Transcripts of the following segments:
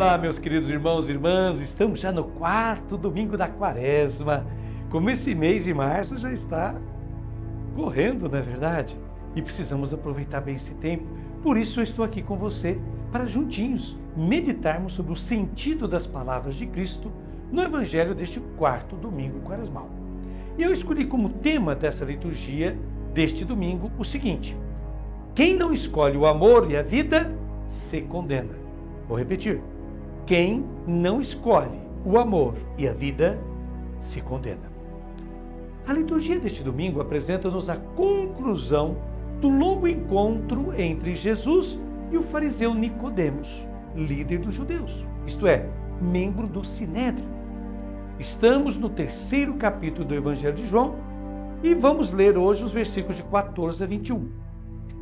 Olá, meus queridos irmãos e irmãs, estamos já no 4º domingo da Quaresma. Como esse mês de março já está correndo, não é verdade? E precisamos aproveitar bem esse tempo. Por isso eu estou aqui com você para juntinhos meditarmos sobre o sentido das palavras de Cristo no Evangelho deste 4º domingo quaresmal. E eu escolhi como tema dessa liturgia deste domingo o seguinte: quem não escolhe o amor e a vida se condena. Vou repetir. Quem não escolhe o amor e a vida se condena. A liturgia deste domingo apresenta-nos a conclusão do longo encontro entre Jesus e o fariseu Nicodemos, líder dos judeus, isto é, membro do Sinédrio. Estamos no 3º capítulo do Evangelho de João e vamos ler hoje os versículos de 14 a 21.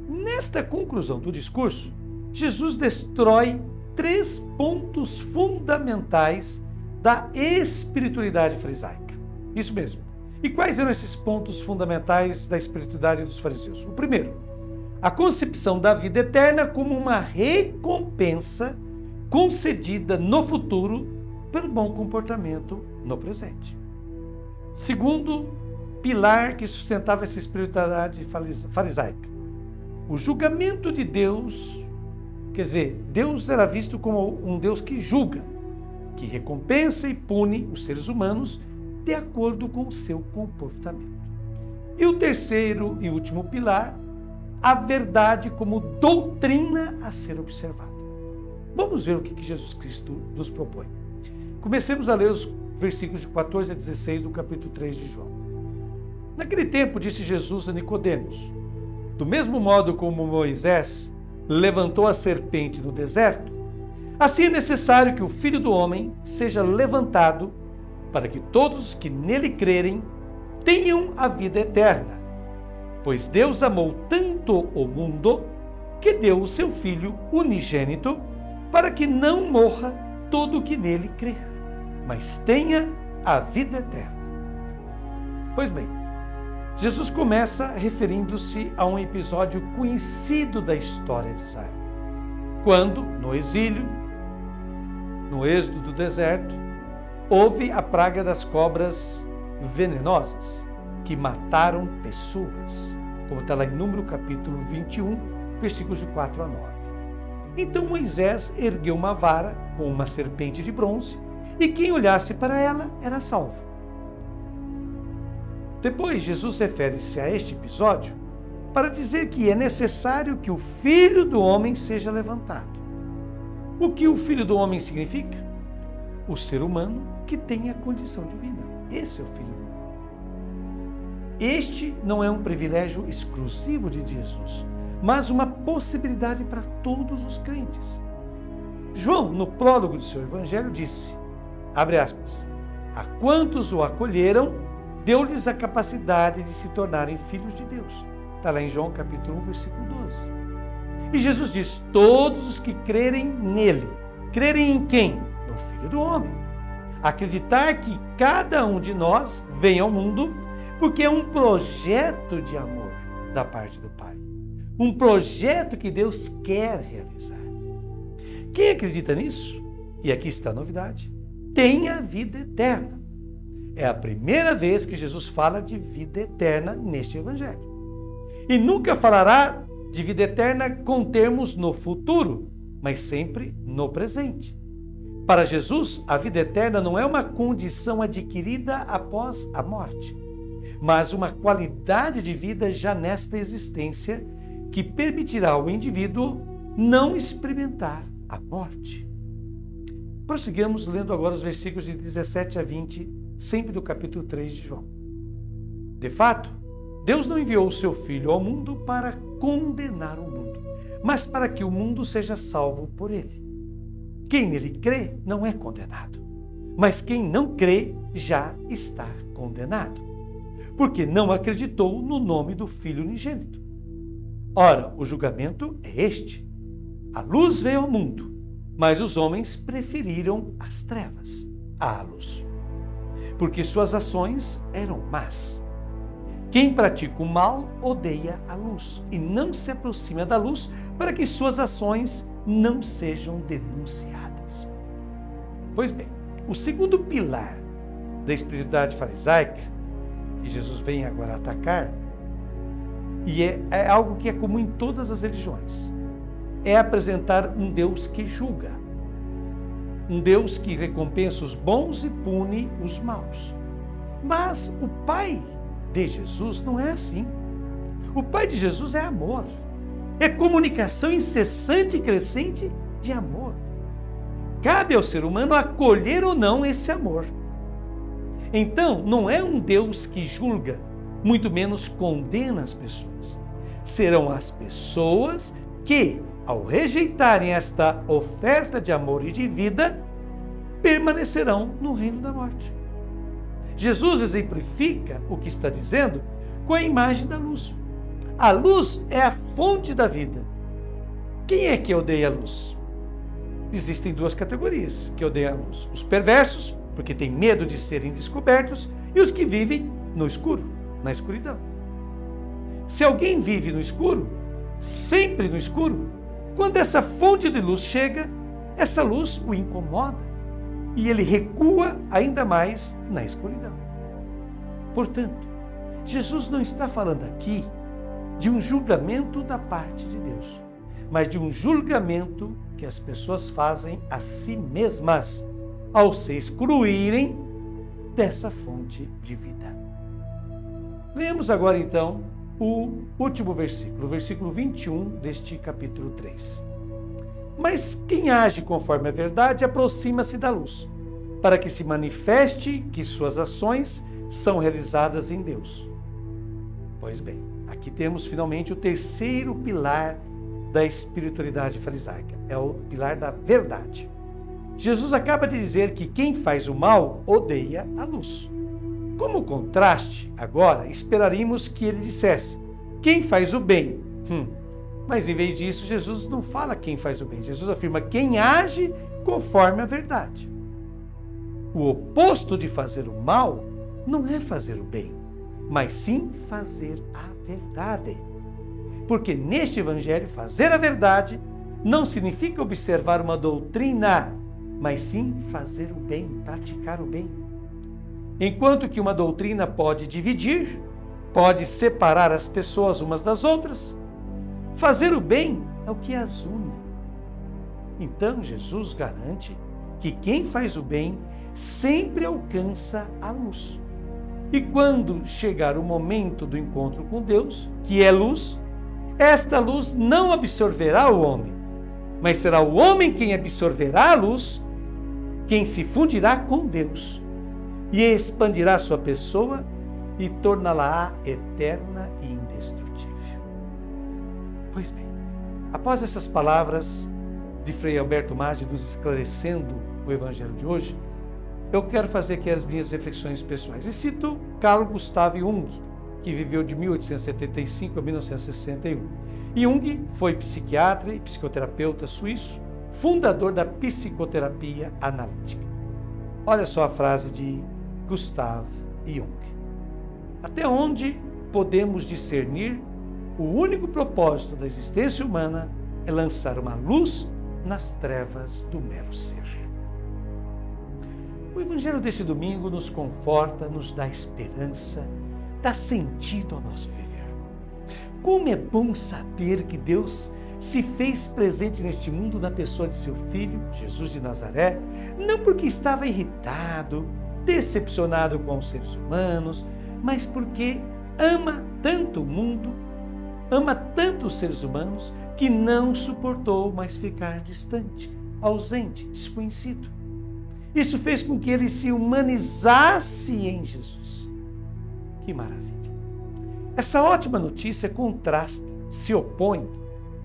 Nesta conclusão do discurso, Jesus destrói 3 pontos fundamentais da espiritualidade farisaica. Isso mesmo. E quais eram esses pontos fundamentais da espiritualidade dos fariseus? O primeiro, a concepção da vida eterna como uma recompensa concedida no futuro pelo bom comportamento no presente. Segundo pilar que sustentava essa espiritualidade farisaica, o julgamento de Deus. Quer dizer, Deus era visto como um Deus que julga, que recompensa e pune os seres humanos de acordo com o seu comportamento. E o terceiro e último pilar, a verdade como doutrina a ser observada. Vamos ver o que Jesus Cristo nos propõe. Comecemos a ler os versículos de 14 a 16 do capítulo 3 de João. Naquele tempo disse Jesus a Nicodemos: do mesmo modo como Moisés levantou a serpente no deserto, assim é necessário que o Filho do Homem seja levantado para que todos os que nele crerem tenham a vida eterna. Pois Deus amou tanto o mundo que deu o seu Filho unigênito para que não morra todo o que nele crer, mas tenha a vida eterna. Pois bem, Jesus começa referindo-se a um episódio conhecido da história de Israel. Quando, no exílio, no êxodo do deserto, houve a praga das cobras venenosas, que mataram pessoas, como está lá em Número capítulo 21, versículos de 4 a 9. Então Moisés ergueu uma vara com uma serpente de bronze, e quem olhasse para ela era salvo. Depois, Jesus refere-se a este episódio para dizer que é necessário que o Filho do Homem seja levantado. O que o Filho do Homem significa? O ser humano que tem a condição divina. Esse é o Filho do Homem. Este não é um privilégio exclusivo de Jesus, mas uma possibilidade para todos os crentes. João, no prólogo do seu evangelho, disse, abre aspas, a quantos o acolheram, deu-lhes a capacidade de se tornarem filhos de Deus. Está lá em João capítulo 1, versículo 12. E Jesus diz, todos os que crerem nele. Crerem em quem? No Filho do Homem. Acreditar que cada um de nós vem ao mundo porque é um projeto de amor da parte do Pai. Um projeto que Deus quer realizar. Quem acredita nisso, e aqui está a novidade, tem a vida eterna. É a primeira vez que Jesus fala de vida eterna neste evangelho. E nunca falará de vida eterna com termos no futuro, mas sempre no presente. Para Jesus, a vida eterna não é uma condição adquirida após a morte, mas uma qualidade de vida já nesta existência que permitirá ao indivíduo não experimentar a morte. Prossigamos lendo agora os versículos de 17 a 20, sempre do capítulo 3 de João. De fato, Deus não enviou o seu Filho ao mundo para condenar o mundo, mas para que o mundo seja salvo por ele. Quem nele crê não é condenado, mas quem não crê já está condenado, porque não acreditou no nome do Filho unigênito. Ora, o julgamento é este. A luz veio ao mundo, mas os homens preferiram as trevas à luz, porque suas ações eram más. Quem pratica o mal odeia a luz e não se aproxima da luz para que suas ações não sejam denunciadas. Pois bem, o segundo pilar da espiritualidade farisaica, que Jesus vem agora atacar, e é algo que é comum em todas as religiões, é apresentar um Deus que julga, um Deus que recompensa os bons e pune os maus. Mas o Pai de Jesus não é assim. O Pai de Jesus é amor, é comunicação incessante e crescente de amor. Cabe ao ser humano acolher ou não esse amor. Então, não é um Deus que julga, muito menos condena as pessoas. Serão as pessoas que, ao rejeitarem esta oferta de amor e de vida, permanecerão no reino da morte. Jesus exemplifica o que está dizendo com a imagem da luz. A luz é a fonte da vida. Quem é que odeia a luz? Existem duas categorias que odeiam a luz: os perversos, porque têm medo de serem descobertos, e os que vivem no escuro, na escuridão. Se alguém vive no escuro, sempre no escuro, quando essa fonte de luz chega, essa luz o incomoda e ele recua ainda mais na escuridão. Portanto, Jesus não está falando aqui de um julgamento da parte de Deus, mas de um julgamento que as pessoas fazem a si mesmas, ao se excluírem dessa fonte de vida. Leamos agora então o último versículo, o versículo 21 deste capítulo 3. Mas quem age conforme a verdade aproxima-se da luz, para que se manifeste que suas ações são realizadas em Deus. Pois bem, aqui temos finalmente o terceiro pilar da espiritualidade farisaica, é o pilar da verdade. Jesus acaba de dizer que quem faz o mal odeia a luz. Como contraste, agora esperaríamos que ele dissesse quem faz o bem. Mas em vez disso, Jesus não fala quem faz o bem. Jesus afirma quem age conforme a verdade. O oposto de fazer o mal não é fazer o bem, mas sim fazer a verdade. Porque neste evangelho, fazer a verdade não significa observar uma doutrina, mas sim fazer o bem, praticar o bem. Enquanto que uma doutrina pode dividir, pode separar as pessoas umas das outras, fazer o bem é o que as une. Então Jesus garante que quem faz o bem sempre alcança a luz. E quando chegar o momento do encontro com Deus, que é luz, esta luz não absorverá o homem, mas será o homem quem absorverá a luz, quem se fundirá com Deus e expandirá sua pessoa e torná-la eterna e indestrutível. Pois bem, após essas palavras de Frei Alberto Maggi nos esclarecendo o evangelho de hoje, eu quero fazer aqui as minhas reflexões pessoais. E cito Carl Gustav Jung, que viveu de 1875 a 1961. Jung foi psiquiatra e psicoterapeuta suíço, fundador da psicoterapia analítica. Olha só a frase de Gustav Jung. Até onde podemos discernir, o único propósito da existência humana é lançar uma luz nas trevas do mero ser. O evangelho deste domingo nos conforta, nos dá esperança, dá sentido ao nosso viver. Como é bom saber que Deus se fez presente neste mundo na pessoa de seu Filho, Jesus de Nazaré, não porque estava irritado, decepcionado com os seres humanos, mas porque ama tanto o mundo, ama tanto os seres humanos, que não suportou mais ficar distante, ausente, desconhecido. Isso fez com que ele se humanizasse em Jesus. Que maravilha! Essa ótima notícia contrasta, se opõe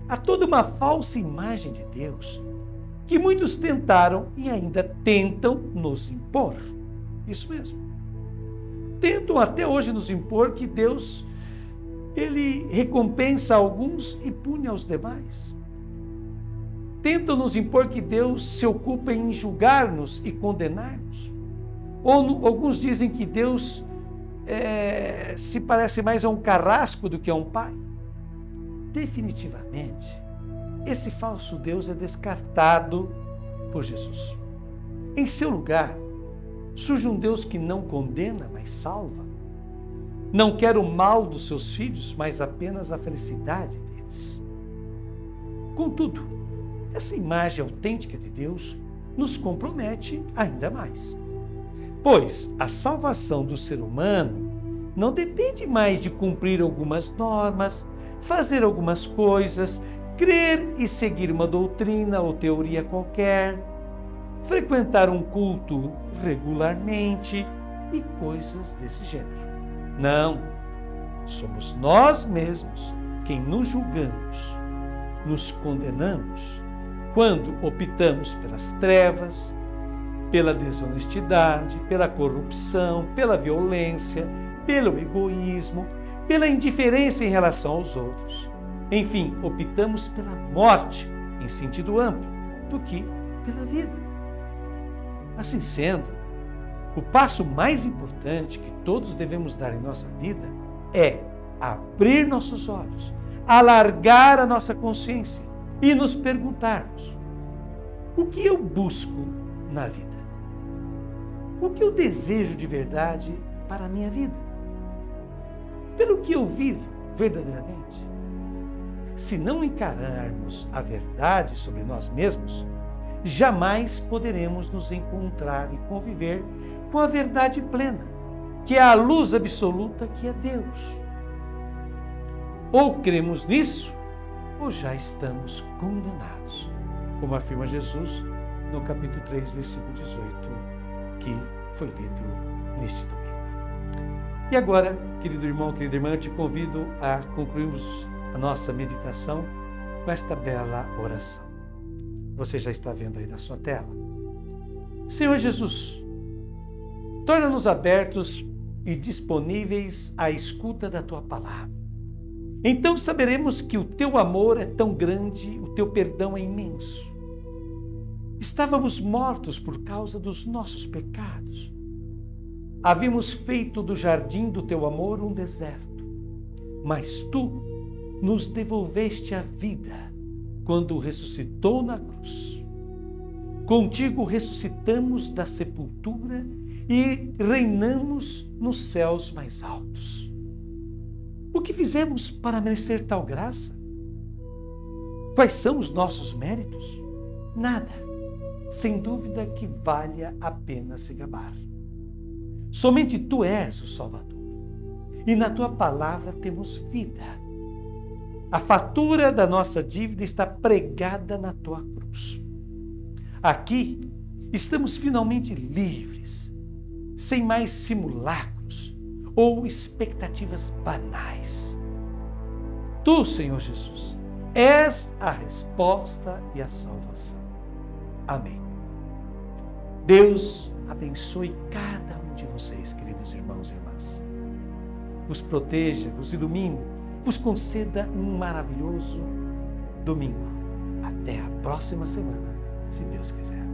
a toda uma falsa imagem de Deus que muitos tentaram e ainda tentam nos impor. Isso mesmo. Tentam até hoje nos impor que Deus, ele recompensa alguns e pune aos demais. Tentam nos impor que Deus se ocupa em julgar-nos e condenar-nos. Ou alguns dizem que Deus se parece mais a um carrasco do que a um pai. Definitivamente, esse falso Deus é descartado por Jesus. Em seu lugar, surge um Deus que não condena, mas salva. Não quer o mal dos seus filhos, mas apenas a felicidade deles. Contudo, essa imagem autêntica de Deus nos compromete ainda mais. Pois a salvação do ser humano não depende mais de cumprir algumas normas, fazer algumas coisas, crer e seguir uma doutrina ou teoria qualquer, frequentar um culto regularmente e coisas desse gênero. Não, somos nós mesmos quem nos julgamos, nos condenamos, quando optamos pelas trevas, pela desonestidade, pela corrupção, pela violência, pelo egoísmo, pela indiferença em relação aos outros. Enfim, optamos pela morte, em sentido amplo, do que pela vida. Assim sendo, o passo mais importante que todos devemos dar em nossa vida é abrir nossos olhos, alargar a nossa consciência e nos perguntarmos: o que eu busco na vida? O que eu desejo de verdade para a minha vida? Pelo que eu vivo verdadeiramente? Se não encararmos a verdade sobre nós mesmos, jamais poderemos nos encontrar e conviver com a verdade plena, que é a luz absoluta que é Deus. Ou cremos nisso, ou já estamos condenados, como afirma Jesus no capítulo 3, versículo 18, que foi lido neste domingo. E agora, querido irmão, querida irmã, eu te convido a concluirmos a nossa meditação com esta bela oração. Você já está vendo aí na sua tela. Senhor Jesus, torna-nos abertos e disponíveis à escuta da Tua palavra. Então saberemos que o Teu amor é tão grande, o Teu perdão é imenso. Estávamos mortos por causa dos nossos pecados. Havíamos feito do jardim do Teu amor um deserto, mas Tu nos devolveste a vida quando ressuscitou na cruz. Contigo ressuscitamos da sepultura e reinamos nos céus mais altos. O que fizemos para merecer tal graça? Quais são os nossos méritos? Nada. Sem dúvida que valha a pena se gabar. Somente Tu és o Salvador. E na Tua palavra temos vida. A fatura da nossa dívida está pregada na Tua cruz. Aqui estamos finalmente livres, sem mais simulacros ou expectativas banais. Tu, Senhor Jesus, és a resposta e a salvação. Amém. Deus abençoe cada um de vocês, queridos irmãos e irmãs. Vos proteja, vos ilumine, vos conceda um maravilhoso domingo. Até a próxima semana, se Deus quiser.